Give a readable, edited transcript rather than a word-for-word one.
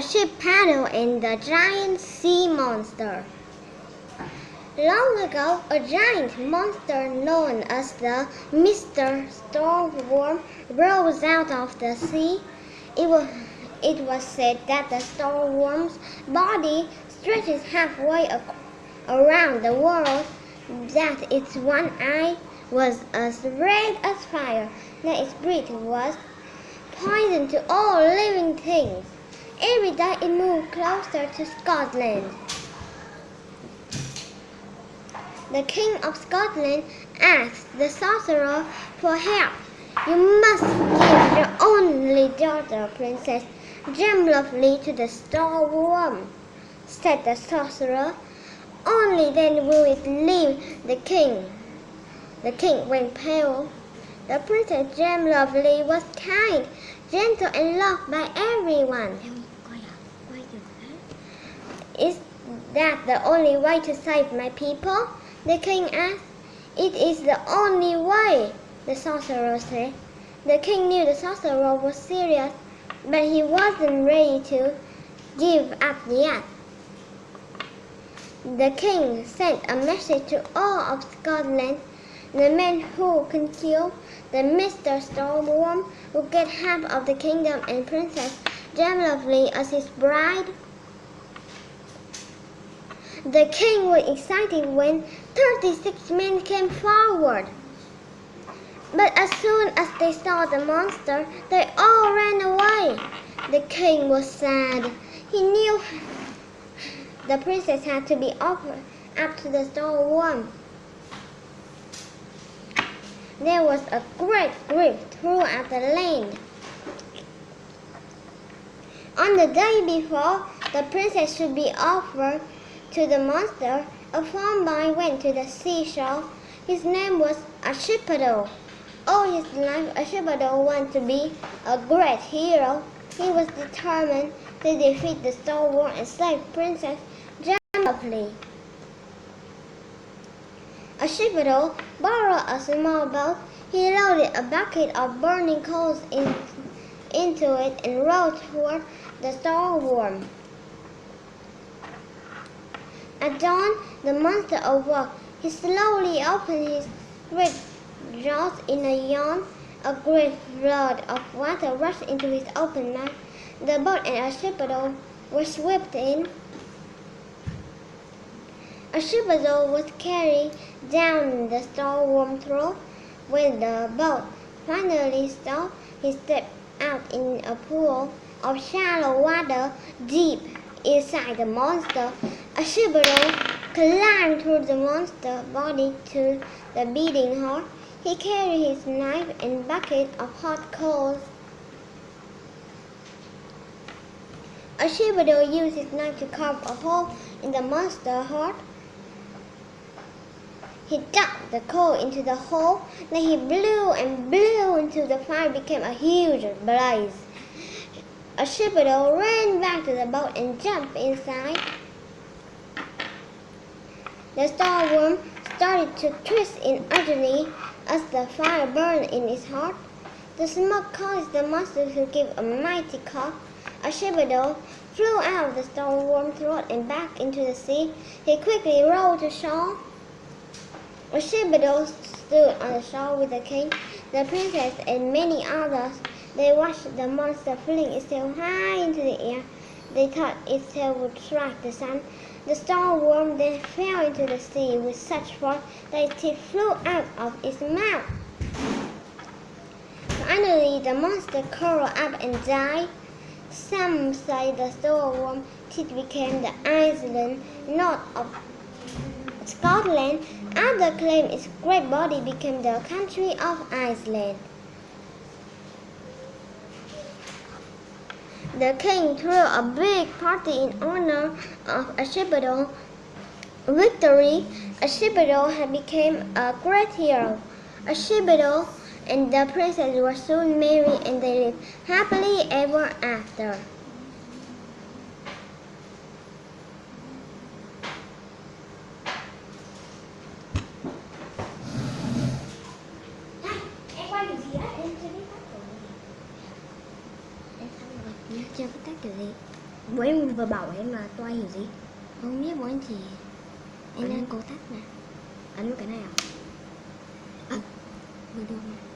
Ashipattle and the Giant Sea Monster. Long ago, a giant monster known as the Mr. Stormworm rose out of the sea. It was said that the stormworm's body stretches halfway around the world, that its one eye was as red as fire, that its breath was poison to all living things. Every day it moved closer to Scotland. The King of Scotland asked the sorcerer for help. "You must give your only daughter, Princess Gemlovely, to the Stormworm," said the sorcerer. "Only then will it leave the king." The king went pale. The Princess Gemlovely was kind, gentle, and loved by everyone. "Is that the only way to save my people?" the king asked. "It is the only way," the sorcerer said. The king knew the sorcerer was serious, but he wasn't ready to give up yet. The king sent a message to all of Scotland. The man who can kill the Mr. Stormworm will get half of the kingdom and Princess Gemlovely as his bride. The king was excited when 36 men came forward. But as soon as they saw the monster, they all ran away. The king was sad. He knew the princess had to be offered up to the stormworm. There was a great grief throughout the land. On the day before the princess should be offered to the monster, a farm boy went to the seashore. His name was Ashipattle. All his life, Ashipattle wanted to be a great hero. He was determined to defeat the stormworm and save Princess Gemlovely. Ashipattle borrowed a small boat. He loaded a bucket of burning coals into it and rowed toward the stormworm. At dawn, the monster awoke. He slowly opened his great jaws in a yawn. A great flood of water rushed into his open mouth. The boat and Ashipattle were swept in. Ashipattle was carried down the stormworm's throat. When the boat finally stopped, he stepped out in a pool of shallow water deep inside the monster. Ashipattle climbed through the monster's body to the beating heart. He carried his knife and bucket of hot coals. Ashipattle used his knife to carve a hole in the monster's heart. He dug the coal into the hole. Then he blew and blew until the fire became a huge blaze. Ashipattle ran back to the boat and jumped inside. The stormworm started to twist in agony as the fire burned in its heart. The smoke caused the monster to give a mighty cough. Ashipattle flew out of the stormworm's throat and back into the sea. He quickly rowed to shore. Ashipattle stood on the shore with the king, the princess, and many others. They watched the monster fling itself high into the air. They thought its tail would strike the sun. The stormworm then fell into the sea with such force that its teeth flew out of its mouth. Finally, the monster curled up and died. Some say the stormworm's teeth became the Iceland north of Scotland. Others claim its great body became the country of Iceland. The king threw a big party in honor of Ashipattle's victory. Ashipattle had become a great hero. Ashipattle and the princess were soon married and they lived happily ever after. Em chưa có tác kiểu gì. Bố em vừa bảo em là toa hiểu gì? Không biết bố anh chỉ. Anh đang cố tắt nè. Ấn vào cái này à? Vừa được.